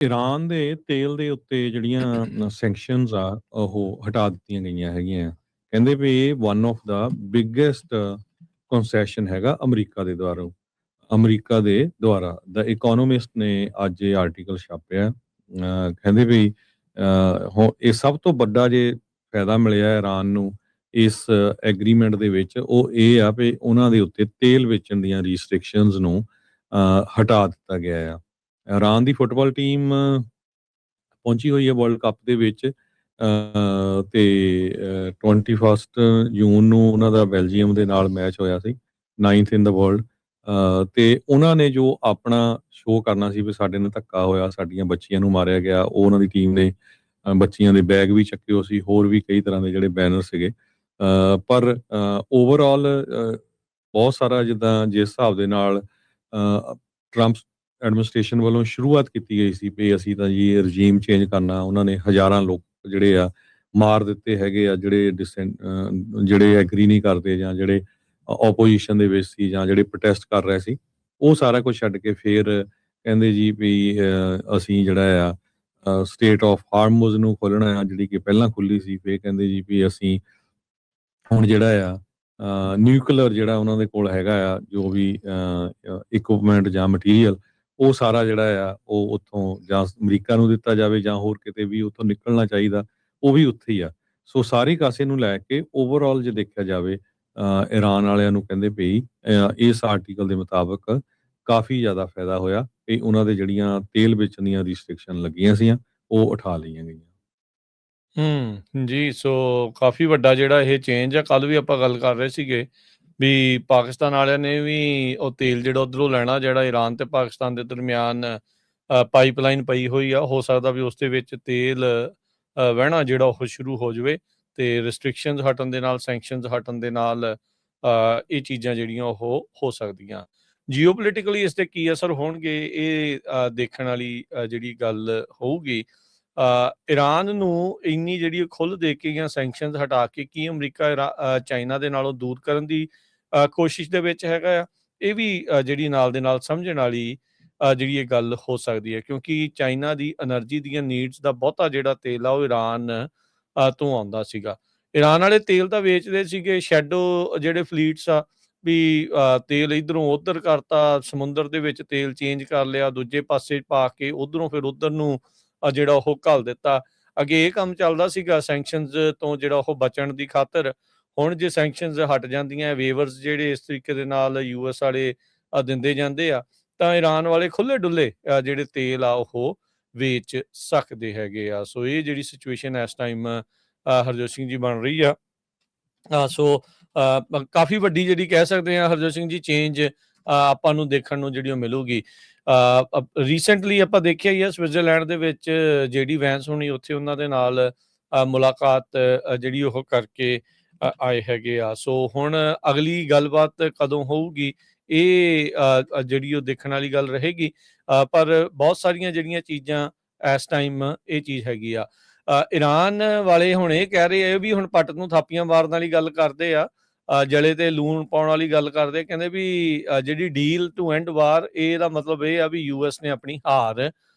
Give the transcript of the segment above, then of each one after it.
Iran ਦੇ ਤੇਲ ਦੇ ਉੱਤੇ ਜਿਹੜੀਆਂ ਸੈਂਕਸ਼ਨਸ ਆ ਉਹ ਹਟਾ ਦਿੱਤੀਆਂ ਗਈਆਂ ਹੈਗੀਆਂ। ਕਹਿੰਦੇ ਵੀ ਇਹ one of the biggest concession ਹੈਗਾ ਅਮਰੀਕਾ ਦੇ ਦੁਆਰਾ। ਦ ਇਕੋਨੋਮਿਸਟ ਨੇ ਅੱਜ ਇਹ ਆਰਟੀਕਲ ਛਾਪਿਆ। ਕਹਿੰਦੇ ਵੀ ਇਹ ਸਭ ਤੋਂ ਵੱਡਾ ਜੇ ਫਾਇਦਾ ਮਿਲਿਆ ਈਰਾਨ ਨੂੰ ਇਸ ਐਗਰੀਮੈਂਟ ਦੇ ਵਿੱਚ, ਉਹ ਇਹ ਆ ਵੀ ਉਹਨਾਂ ਦੇ ਉੱਤੇ ਤੇਲ ਵੇਚਣ ਦੀਆਂ ਰਿਸਟ੍ਰਿਕਸ਼ਨਸ ਨੂੰ ਹਟਾ ਦਿੱਤਾ ਗਿਆ ਆ। ਈਰਾਨ ਦੀ ਫੁੱਟਬਾਲ ਟੀਮ ਪਹੁੰਚੀ ਹੋਈ ਹੈ ਵਰਲਡ ਕੱਪ ਦੇ ਵਿੱਚ, ਤੇ 21 ਜੂਨ ਨੂੰ ਉਹਨਾਂ ਦਾ ਬੈਲਜੀਅਮ ਦੇ ਨਾਲ ਮੈਚ ਹੋਇਆ ਸੀ, 9th ਇਨ ਦਾ ਵਰਲਡ। ਤੇ ਉਹਨਾਂ ਨੇ ਜੋ ਆਪਣਾ ਸ਼ੋਅ ਕਰਨਾ ਸੀ ਵੀ ਸਾਡੇ ਨਾਲ ਧੱਕਾ ਹੋਇਆ, ਸਾਡੀਆਂ ਬੱਚੀਆਂ ਨੂੰ ਮਾਰਿਆ ਗਿਆ, ਉਹ ਉਹਨਾਂ ਦੀ ਟੀਮ ਨੇ ਬੱਚੀਆਂ ਦੇ ਬੈਗ ਵੀ ਚੱਕੇ ਹੋ ਸੀ, ਹੋਰ ਵੀ ਕਈ ਤਰ੍ਹਾਂ ਦੇ ਜਿਹੜੇ ਬੈਨਰ ਸੀਗੇ। ਪਰ ਓਵਰਆਲ ਬਹੁਤ ਸਾਰਾ, ਜਿੱਦਾਂ ਜਿਸ ਹਿਸਾਬ ਦੇ ਨਾਲ ਟਰੰਪ ਐਡਮਿਨਿਸਟ੍ਰੇਸ਼ਨ ਵੱਲੋਂ ਸ਼ੁਰੂਆਤ ਕੀਤੀ ਗਈ ਸੀ ਵੀ ਅਸੀਂ ਤਾਂ ਜੀ ਰਜੀਮ ਚੇਂਜ ਕਰਨਾ, ਉਹਨਾਂ ਨੇ ਹਜ਼ਾਰਾਂ ਲੋਕ ਜਿਹੜੇ ਆ ਮਾਰ ਦਿੱਤੇ ਹੈਗੇ ਆ, ਜਿਹੜੇ ਐਗਰੀ ਨਹੀਂ ਕਰਦੇ ਜਾਂ ਜਿਹੜੇ ਆਪੋਜੀਸ਼ਨ ਦੇ ਵਿੱਚ ਸੀ ਜਾਂ ਜਿਹੜੇ ਪ੍ਰੋਟੈਸਟ ਕਰ ਰਹੇ ਸੀ। ਉਹ ਸਾਰਾ ਕੁਝ ਛੱਡ ਕੇ ਫਿਰ ਕਹਿੰਦੇ ਜੀ ਵੀ ਅਸੀਂ ਜਿਹੜਾ ਆ ਸਟੇਟ ਆਫ ਹਾਰਮੁਜ਼ ਨੂੰ ਖੋਲ੍ਹਣਾ ਆ, ਜਿਹੜੀ ਕਿ ਪਹਿਲਾਂ ਖੁੱਲੀ ਸੀ। ਫਿਰ ਕਹਿੰਦੇ ਜੀ ਵੀ ਅਸੀਂ ਹੁਣ ਜਿਹੜਾ ਆ ਨਿਊਕਲੀਅਰ ਜਿਹੜਾ ਉਹਨਾਂ ਦੇ ਕੋਲ ਹੈਗਾ ਆ, ਜੋ ਵੀ ਇਕਵਿਪਮੈਂਟ ਜਾਂ ਮਟੀਰੀਅਲ, ਉਹ ਸਾਰਾ ਜਿਹੜਾ ਆ ਉਹ ਉੱਥੋਂ ਜਾਂ ਅਮਰੀਕਾ ਨੂੰ ਦਿੱਤਾ ਜਾਵੇ ਜਾਂ ਹੋਰ ਕਿਤੇ ਵੀ ਉੱਥੋਂ ਨਿਕਲਣਾ ਚਾਹੀਦਾ, ਉਹ ਵੀ ਉੱਥੇ ਹੀ ਆ। ਸੋ ਸਾਰੀ ਕਾਸੇ ਨੂੰ ਲੈ ਕੇ ਓਵਰਆਲ ਜੇ ਦੇਖਿਆ ਜਾਵੇ, ਈਰਾਨ ਵਾਲਿਆਂ ਨੂੰ ਕਹਿੰਦੇ ਵੀ ਇਸ ਆਰਟੀਕਲ ਦੇ ਮੁਤਾਬਕ ਕਾਫੀ ਜ਼ਿਆਦਾ ਫਾਇਦਾ ਹੋਇਆ ਕਿ ਉਹਨਾਂ ਦੇ ਜਿਹੜੀਆਂ ਤੇਲ ਵੇਚਣ ਦੀਆਂ ਰਿਸਟ੍ਰਿਕਸ਼ਨ ਲੱਗੀਆਂ ਸੀਆਂ ਉਹ ਉਠਾ ਲਈਆਂ ਗਈਆਂ। ਜੀ। ਸੋ ਕਾਫੀ ਵੱਡਾ ਜਿਹੜਾ ਇਹ ਚੇਂਜ ਆ। ਕੱਲ ਵੀ ਆਪਾਂ ਗੱਲ ਕਰ ਰਹੇ ਸੀਗੇ ਵੀ ਪਾਕਿਸਤਾਨ ਵਾਲਿਆਂ ਨੇ ਵੀ ਉਹ ਤੇਲ ਜਿਹੜਾ ਉੱਧਰੋਂ ਲੈਣਾ, ਜਿਹੜਾ ਈਰਾਨ ਤੇ ਪਾਕਿਸਤਾਨ ਦੇ ਦਰਮਿਆਨ ਪਾਈਪਲਾਈਨ ਪਈ ਹੋਈ ਆ, ਹੋ ਸਕਦਾ ਵੀ ਉਸ ਦੇ ਵਿੱਚ ਤੇਲ ਵਹਿਣਾ ਜਿਹੜਾ ਉਹ ਸ਼ੁਰੂ ਹੋ ਜਾਵੇ, ਤੇ ਰਿਸਟ੍ਰਿਕਸ਼ਨਸ ਹਟਣ ਦੇ ਨਾਲ, ਸੈਂਕਸ਼ਨਸ ਹਟਣ ਦੇ ਨਾਲ ਇਹ ਚੀਜ਼ਾਂ ਜਿਹੜੀਆਂ ਉਹ ਹੋ ਸਕਦੀਆਂ। ਜੀਓਪੋਲੀਟਿਕਲੀ ਇਸ 'ਤੇ ਕੀ ਅਸਰ ਹੋਣਗੇ, ਇਹ ਦੇਖਣ ਵਾਲੀ ਜਿਹੜੀ ਗੱਲ ਹੋਊਗੀ। ਈਰਾਨ ਨੂੰ ਇੰਨੀ ਜਿਹੜੀ ਖੁੱਲ੍ਹ ਦੇ ਕੇ ਜਾਂ ਸੈਂਕਸ਼ਨਸ ਹਟਾ ਕੇ ਕੀ ਅਮਰੀਕਾ ਚਾਈਨਾ ਦੇ ਨਾਲੋਂ ਦੂਰ ਕਰਨ ਦੀ ਕੋਸ਼ਿਸ਼ ਦੇ ਵਿੱਚ ਹੈਗਾ ਆ? ਇਹ ਵੀ ਜਿਹੜੀ ਨਾਲ ਦੇ ਨਾਲ ਸਮਝਣ ਵਾਲੀ ਜਿਹੜੀ ਇਹ ਗੱਲ ਹੋ ਸਕਦੀ ਹੈ, ਕਿਉਂਕਿ ਚਾਈਨਾ ਦੀ ਐਨਰਜੀ ਦੀਆਂ ਨੀਡਸ ਦਾ ਬਹੁਤਾ ਜਿਹੜਾ ਤੇਲ ਆ ਉਹ ਈਰਾਨ ਤੋਂ ਆਉਂਦਾ ਸੀਗਾ। ਈਰਾਨ ਵਾਲੇ ਤੇਲ ਤਾਂ ਵੇਚਦੇ ਸੀਗੇ, ਸ਼ੈਡੋ ਜਿਹੜੇ ਫਲੀਟਸ ਆ ਵੀ ਤੇਲ ਇੱਧਰੋਂ ਉੱਧਰ ਕਰਤਾ, ਸਮੁੰਦਰ ਦੇ ਵਿੱਚ ਤੇਲ ਚੇਂਜ ਕਰ ਲਿਆ, ਦੂਜੇ ਪਾਸੇ ਪਾ ਕੇ ਉੱਧਰੋਂ ਫਿਰ ਉੱਧਰ ਨੂੰ ਜਿਹੜਾ ਉਹ ਘੱਲ ਦਿੱਤਾ। ਅੱਗੇ ਇਹ ਕੰਮ ਚੱਲਦਾ ਸੀਗਾ ਸੈਂਕਸ਼ਨਸ ਤੋਂ ਜਿਹੜਾ ਉਹ ਬਚਣ ਦੀ ਖਾਤਰ। ਹੁਣ ਜੇ ਸੈਂਕਸ਼ਨਸ ਹਟ ਜਾਂਦੀਆਂ, ਵੇਵਰਸ ਜਿਹੜੇ ਇਸ ਤਰੀਕੇ ਦੇ ਨਾਲ US ਵਾਲੇ ਦਿੰਦੇ ਜਾਂਦੇ ਆ, ਤਾਂ ਈਰਾਨ ਵਾਲੇ ਖੁੱਲ੍ਹੇ ਡੁੱਲੇ ਜਿਹੜੇ ਤੇਲ ਆ ਉਹ ਵੇਚ ਸਕਦੇ ਹੈਗੇ ਆ। ਸੋ ਇਹ ਜਿਹੜੀ ਸਿਚੁਏਸ਼ਨ ਇਸ ਟਾਈਮ ਹਰਜੋਤ ਸਿੰਘ ਜੀ ਬਣ ਰਹੀ ਆ। ਸੋ ਕਾਫੀ ਵੱਡੀ ਜਿਹੜੀ ਕਹਿ ਸਕਦੇ ਆ ਹਰਜੋਤ ਸਿੰਘ ਜੀ ਚੇਂਜ ਆਪਾਂ ਨੂੰ ਦੇਖਣ ਨੂੰ ਜਿਹੜੀ ਉਹ ਮਿਲੂਗੀ। ਰੀਸੈਂਟਲੀ ਆਪਾਂ ਦੇਖਿਆ ਹੀ ਆ ਸਵਿਟਜ਼ਰਲੈਂਡ ਦੇ ਵਿੱਚ JD ਵੈਂਸ ਹੋਣੀ ਉੱਥੇ ਉਹਨਾਂ ਦੇ ਨਾਲ ਮੁਲਾਕਾਤ ਜਿਹੜੀ ਉਹ ਕਰਕੇ ਆਏ ਹੈਗੇ ਆ। ਸੋ ਹੁਣ ਅਗਲੀ ਗੱਲਬਾਤ ਕਦੋਂ ਹੋਊਗੀ, ਇਹ ਜਿਹੜੀ ਉਹ ਦੇਖਣ ਵਾਲੀ ਗੱਲ ਰਹੇਗੀ। ਪਰ ਬਹੁਤ ਸਾਰੀਆਂ ਜਿਹੜੀਆਂ ਚੀਜ਼ਾਂ ਇਸ ਟਾਈਮ ਇਹ ਚੀਜ਼ ਹੈਗੀ ਆ। ਈਰਾਨ ਵਾਲੇ ਹੁਣ ਇਹ ਕਹਿ ਰਹੇ ਆ ਵੀ ਹੁਣ ਪੱਟ ਨੂੰ ਥਾਪੀਆਂ ਮਾਰਨ ਵਾਲੀ ਗੱਲ ਕਰਦੇ ਆ, ਜਲੇ ਤੇ ਲੂਣ ਪਾਉਣ ਵਾਲੀ ਗੱਲ ਕਰਦੇ। ਕਹਿੰਦੇ ਵੀ ਜਿਹੜੀ ਡੀਲ ਟੂ ਐਂਡ ਵਾਰ, ਇਹਦਾ ਮਤਲਬ ਇਹ ਆ ਵੀ US ਨੇ ਆਪਣੀ ਹਾਰ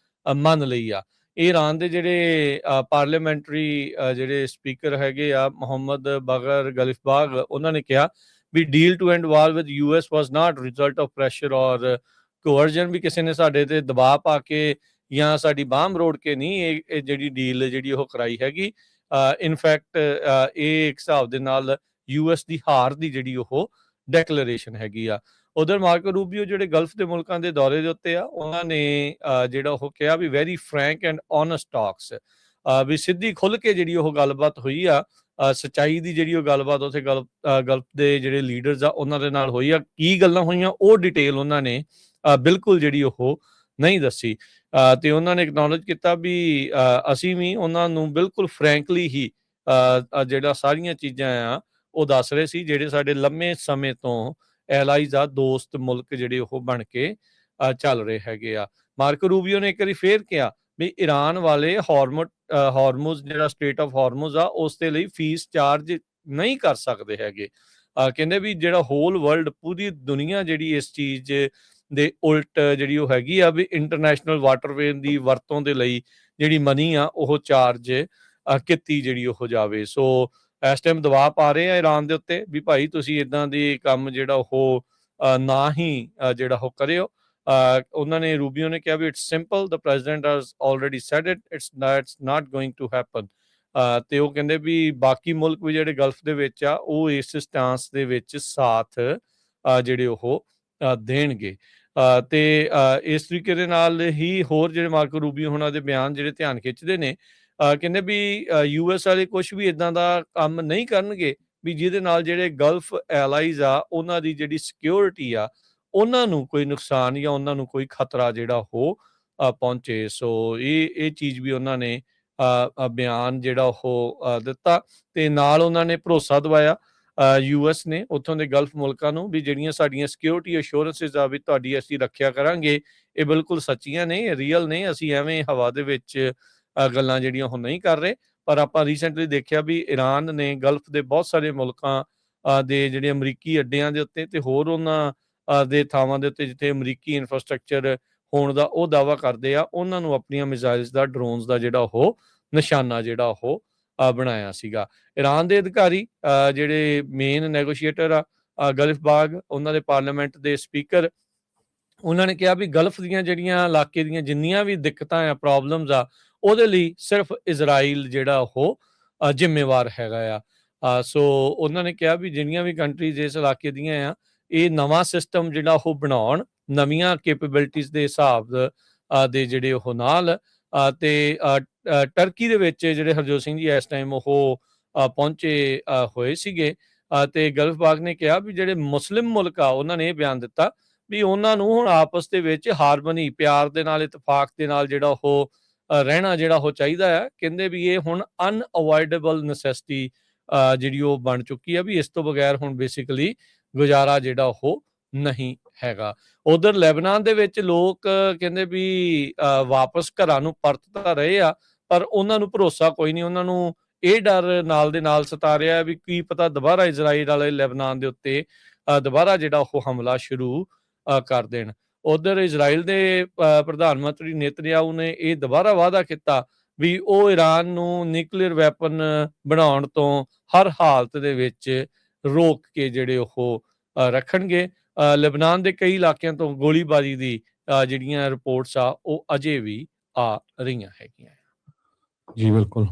ਮੰਨ ਲਈ ਆ। ਇਹ ਈਰਾਨ ਦੇ ਜਿਹੜੇ ਪਾਰਲੀਮੈਂਟਰੀ ਜਿਹੜੇ ਸਪੀਕਰ ਹੈਗੇ ਆ, ਮੁਹੰਮਦ ਬਗਰ ਗਲਿਫਬਾਗ, ਉਹਨਾਂ ਨੇ ਕਿਹਾ ਵੀ deal to end war with US was not result of pressure or coercion, ਵੀ ਕਿਸੇ ਨੇ ਸਾਡੇ ਤੇ ਦਬਾਅ ਪਾ ਕੇ ਜਾਂ ਸਾਡੀ ਬਾਂਹ ਮਰੋੜ ਕੇ ਨਹੀਂ ਇਹ ਜਿਹੜੀ ਡੀਲ ਜਿਹੜੀ ਉਹ ਕਰਾਈ ਹੈਗੀ। ਇਨਫੈਕਟ ਇਹ ਇੱਕ ਹਿਸਾਬ ਦੇ ਨਾਲ US ਦੀ ਹਾਰ ਦੀ ਜਿਹੜੀ ਉਹ ਡੈਕਲੇਰੇਸ਼ਨ ਹੈਗੀ ਆ। ਉਧਰ ਮਾਰਕੋ ਰੂਬੀਓ ਜਿਹੜੇ ਗਲਫ ਦੇ ਮੁਲਕਾਂ ਦੇ ਦੌਰੇ ਦੇ ਉੱਤੇ ਆ, ਉਹਨਾਂ ਨੇ ਜਿਹੜਾ ਉਹ ਕਿਹਾ ਵੀ very frank and honest talks, ਵੀ ਸਿੱਧੀ ਖੁੱਲ੍ਹ ਕੇ ਜਿਹੜੀ ਉਹ ਗੱਲਬਾਤ ਹੋਈ ਆ। ਸੱਚਾਈ ਦੀ ਜਿਹੜੀ ਉਹ ਗੱਲਬਾਤ ਉੱਥੇ ਗਲਫ ਦੇ ਜਿਹੜੇ ਲੀਡਰਸ ਆ ਉਹਨਾਂ ਦੇ ਨਾਲ ਹੋਈ ਆ। ਕੀ ਗੱਲਾਂ ਹੋਈਆਂ ਉਹ ਡਿਟੇਲ ਉਹਨਾਂ ਨੇ ਬਿਲਕੁਲ ਜਿਹੜੀ ਉਹ ਨਹੀਂ ਦੱਸੀ। ਤੇ ਉਹਨਾਂ ਨੇ ਐਕਨੋਲਜ ਕੀਤਾ ਵੀ ਅਸੀਂ ਵੀ ਉਹਨਾਂ ਨੂੰ ਬਿਲਕੁਲ ਫਰੈਂਕਲੀ ਹੀ ਜਿਹੜਾ ਸਾਰੀਆਂ ਚੀਜ਼ਾਂ ਆ ਉਹ ਦੱਸ ਰਹੇ ਸੀ, ਜਿਹੜੇ ਸਾਡੇ ਲੰਮੇ ਸਮੇਂ ਤੋਂ ਐਲਾਈਜ਼ ਆ, ਦੋਸਤ ਮੁਲਕ ਜਿਹੜੇ ਉਹ ਬਣ ਕੇ ਚੱਲ ਰਹੇ ਹੈਗੇ ਆ। ਮਾਰਕੋ ਰੂਬੀਓ ਨੇ ਇੱਕ ਵਾਰੀ ਫੇਰ ਕਿਹਾ ਵੀ ਈਰਾਨ ਵਾਲੇ ਹਾਰਮੁਜ਼ ਜਿਹੜਾ ਸਟੇਟ ਆਫ ਹਾਰਮੁਜ਼ ਆ ਉਸ ਦੇ ਲਈ ਫੀਸ ਚਾਰਜ ਨਹੀਂ ਕਰ ਸਕਦੇ ਹੈਗੇ। ਕਹਿੰਦੇ ਵੀ ਜਿਹੜਾ ਹੋਲ ਵਰਲਡ, ਪੂਰੀ ਦੁਨੀਆ ਜਿਹੜੀ ਇਸ ਚੀਜ਼ ਦੇ ਉਲਟ ਜਿਹੜੀ ਉਹ ਹੈਗੀ ਆ ਵੀ ਇੰਟਰਨੈਸ਼ਨਲ ਵਾਟਰਵੇ ਦੀ ਵਰਤੋਂ ਦੇ ਲਈ ਜਿਹੜੀ ਮਨੀ ਆ ਉਹ ਚਾਰਜ ਕੀਤੀ ਜਿਹੜੀ ਉਹ ਜਾਵੇ। ਸੋ ਇਸ ਟਾਈਮ ਦਬਾਅ ਪਾ ਰਹੇ ਆ ਈਰਾਨ ਦੇ ਉੱਤੇ ਵੀ ਭਾਈ ਤੁਸੀਂ ਇਦਾਂ ਦੀ ਕੰਮ ਜਿਹੜਾ ਉਹ ਨਾ ਹੀ ਜਿਹੜਾ ਉਹ ਕਰਿਓ। ਉਹਨਾਂ ਨੇ ਰੂਬੀਓ ਨੇ ਕਿਹਾ ਵੀ it's simple, the president has already said it's not going to happen. ਤੇ ਉਹ ਕਹਿੰਦੇ ਵੀ ਬਾਕੀ ਮੁਲਕ ਵੀ ਜਿਹੜੇ ਗਲਫ ਦੇ ਵਿੱਚ ਆ ਉਹ ਇਸ ਸਟਾਂਸ ਦੇ ਵਿੱਚ ਸਾਥ ਜਿਹੜੇ ਉਹ ਦੇਣਗੇ। ਤੇ ਇਸ ਤਰੀਕੇ ਦੇ ਨਾਲ ਹੀ ਹੋਰ ਜਿਹੜੇ ਮਾਰਕੋ ਰੂਬੀਓ ਉਹਨਾਂ ਦੇ ਬਿਆਨ ਜਿਹੜੇ ਧਿਆਨ ਖਿੱਚਦੇ ਨੇ, ਕਹਿੰਦੇ ਵੀ US ਵਾਲੇ ਕੁਝ ਵੀ ਇਦਾਂ ਦਾ ਕੰਮ ਨਹੀਂ ਕਰਨਗੇ ਵੀ ਜਿਹਦੇ ਨਾਲ ਜਿਹੜੇ ਗਲਫ ਐਲਾਈਜ਼ ਆ ਉਹਨਾਂ ਦੀ ਜਿਹੜੀ ਸਿਕਿਉਰਿਟੀ ਆ ਉਹਨਾਂ ਨੂੰ ਕੋਈ ਨੁਕਸਾਨ ਜਾਂ ਉਹਨਾਂ ਨੂੰ ਕੋਈ ਖਤਰਾ ਜਿਹੜਾ ਉਹ ਪਹੁੰਚੇ। ਸੋ ਇਹ ਚੀਜ਼ ਵੀ ਉਹਨਾਂ ਨੇ ਬਿਆਨ ਜਿਹੜਾ ਉਹ ਦਿੱਤਾ ਤੇ ਨਾਲ ਉਹਨਾਂ ਨੇ ਭਰੋਸਾ ਦਿਵਾਇਆ US ਨੇ ਉੱਥੋਂ ਦੇ ਗਲਫ ਮੁਲਕਾਂ ਨੂੰ ਵੀ ਜਿਹੜੀਆਂ ਸਾਡੀਆਂ ਸਿਕਿਉਰਿਟੀ ਅਸ਼ੋਰੈਂਸਿਸ ਆ ਵੀ ਤੁਹਾਡੀ ਅਸੀਂ ਰੱਖਿਆ ਕਰਾਂਗੇ, ਇਹ ਬਿਲਕੁਲ ਸੱਚੀਆਂ ਨੇ, ਰੀਅਲ ਨੇ, ਅਸੀਂ ਐਵੇਂ ਹਵਾ ਦੇ ਵਿੱਚ ਗੱਲਾਂ ਜਿਹੜੀਆਂ ਉਹ ਨਹੀਂ ਕਰ ਰਹੇ। ਪਰ ਆਪਾਂ ਰੀਸੈਂਟਲੀ ਦੇਖਿਆ ਵੀ ਈਰਾਨ ਨੇ ਗਲਫ ਦੇ ਬਹੁਤ ਸਾਰੇ ਮੁਲਕਾਂ ਦੇ ਜਿਹੜੇ ਅਮਰੀਕੀ ਅੱਡਿਆਂ ਦੇ ਉੱਤੇ ਤੇ ਹੋਰ ਉਹਨਾਂ ਦੇ ਥਾਵਾਂ ਦੇ ਉੱਤੇ ਜਿੱਥੇ ਅਮਰੀਕੀ ਇਨਫਰਾਸਟ੍ਰਕਚਰ ਹੋਣ ਦਾ ਉਹ ਦਾਅਵਾ ਕਰਦੇ ਆ, ਉਹਨਾਂ ਨੂੰ ਆਪਣੀਆਂ ਮਿਜ਼ਾਈਲਸ ਦਾ, ਡਰੋਨਸ ਦਾ ਜਿਹੜਾ ਉਹ ਨਿਸ਼ਾਨਾ ਜਿਹੜਾ ਉਹ ਬਣਾਇਆ ਸੀਗਾ। ਈਰਾਨ ਦੇ ਅਧਿਕਾਰੀ ਜਿਹੜੇ ਮੇਨ ਨੈਗੋਸ਼ੀਏਟਰ ਆ ਗਲਫ ਬਾਗ, ਉਹਨਾਂ ਦੇ ਪਾਰਲੀਮੈਂਟ ਦੇ ਸਪੀਕਰ, ਉਹਨਾਂ ਨੇ ਕਿਹਾ ਵੀ ਗਲਫ ਦੀਆਂ ਜਿਹੜੀਆਂ ਇਲਾਕੇ ਦੀਆਂ ਜਿੰਨੀਆਂ ਵੀ ਦਿੱਕਤਾਂ ਆ, ਪ੍ਰੋਬਲਮਸ ਆ, ਉਹਦੇ ਲਈ ਸਿਰਫ ਇਜ਼ਰਾਈਲ ਜਿਹੜਾ ਉਹ ਜ਼ਿੰਮੇਵਾਰ ਹੈਗਾ ਆ। ਸੋ ਉਹਨਾਂ ਨੇ ਕਿਹਾ ਵੀ ਜਿੰਨੀਆਂ ਵੀ ਕੰਟਰੀਜ਼ ਇਸ ਇਲਾਕੇ ਦੀਆਂ ਆ ਇਹ ਨਵਾਂ ਸਿਸਟਮ ਜਿਹੜਾ ਉਹ ਬਣਾਉਣ, ਨਵੀਆਂ ਕੈਪੇਬਿਲਿਟੀਜ਼ ਦੇ ਹਿਸਾਬ ਦੇ ਜਿਹੜੇ ਉਹ ਨਾਲ ਤੇ ਟਰਕੀ ਦੇ ਵਿੱਚ ਜਿਹੜੇ ਹਰਜੋਤ ਸਿੰਘ ਜੀ ਇਸ ਟਾਈਮ ਉਹ ਪਹੁੰਚੇ ਹੋਏ ਸੀਗੇ ਤੇ ਗਲਫ ਬਾਗ ਨੇ ਕਿਹਾ ਵੀ ਜਿਹੜੇ ਮੁਸਲਿਮ ਮੁਲਕ ਆ ਉਹਨਾਂ ਨੇ ਇਹ ਬਿਆਨ ਦਿੱਤਾ ਵੀ ਉਹਨਾਂ ਨੂੰ ਹੁਣ ਆਪਸ ਦੇ ਵਿੱਚ ਹਾਰਮਨੀ, ਪਿਆਰ ਦੇ ਨਾਲ, ਇਤਫਾਕ ਦੇ ਨਾਲ ਜਿਹੜਾ ਉਹ ਰਹਿਣਾ ਜਿਹੜਾ ਉਹ ਚਾਹੀਦਾ ਹੈ। ਕਹਿੰਦੇ ਵੀ ਇਹ ਹੁਣ ਅਨਅਵੋਇਡੇਬਲ ਨੈਸੈਸਿਟੀ ਜਿਹੜੀ ਉਹ ਬਣ ਚੁੱਕੀ ਆ ਵੀ ਇਸ ਤੋਂ ਬਗੈਰ ਹੁਣ ਬੇਸਿਕਲੀ ਗੁਜ਼ਾਰਾ ਜਿਹੜਾ ਉਹ ਨਹੀਂ ਹੈਗਾ। ਉਧਰ ਲੈਬਨਾਨ ਦੇ ਵਿੱਚ ਲੋਕ ਕਹਿੰਦੇ ਵੀ ਵਾਪਸ ਘਰਾਂ ਨੂੰ ਪਰਤ ਤਾਂ ਰਹੇ ਆ ਪਰ ਉਹਨਾਂ ਨੂੰ ਭਰੋਸਾ ਕੋਈ ਨਹੀਂ, ਉਹਨਾਂ ਨੂੰ ਇਹ ਡਰ ਨਾਲ ਦੇ ਨਾਲ ਸਤਾ ਰਿਹਾ ਵੀ ਕੀ ਪਤਾ ਦੁਬਾਰਾ ਇਜ਼ਰਾਈਲ ਵਾਲੇ ਲੈਬਨਾਨ ਦੇ ਉੱਤੇ ਦੁਬਾਰਾ ਜਿਹੜਾ ਉਹ ਹਮਲਾ ਸ਼ੁਰੂ ਕਰ ਦੇਣ। ਉਧਰ ਇਜ਼ਰਾਈਲ ਦੇ ਪ੍ਰਧਾਨ ਮੰਤਰੀ ਨੇਤਨਯਾਹੂ ਨੇ ਇਹ ਦੁਬਾਰਾ ਵਾਅਦਾ ਕੀਤਾ ਵੀ ਉਹ ਈਰਾਨ ਨੂੰ ਨਿਊਕਲੀਅਰ ਵੈਪਨ ਬਣਾਉਣ ਤੋਂ ਹਰ ਹਾਲਤ ਦੇ ਵਿੱਚ ਰੋਕ ਕੇ ਜਿਹੜੇ ਉਹ ਰੱਖਣਗੇ। ਲੈਬਨਾਨ ਦੇ ਕਈ ਇਲਾਕਿਆਂ ਤੋਂ ਗੋਲੀਬਾਰੀ ਦੀ ਜਿਹੜੀਆਂ ਰਿਪੋਰਟਸ ਆ ਉਹ ਅਜੇ ਵੀ ਆ ਰਹੀਆਂ ਹੈਗੀਆਂ। ਜੀ ਬਿਲਕੁਲ।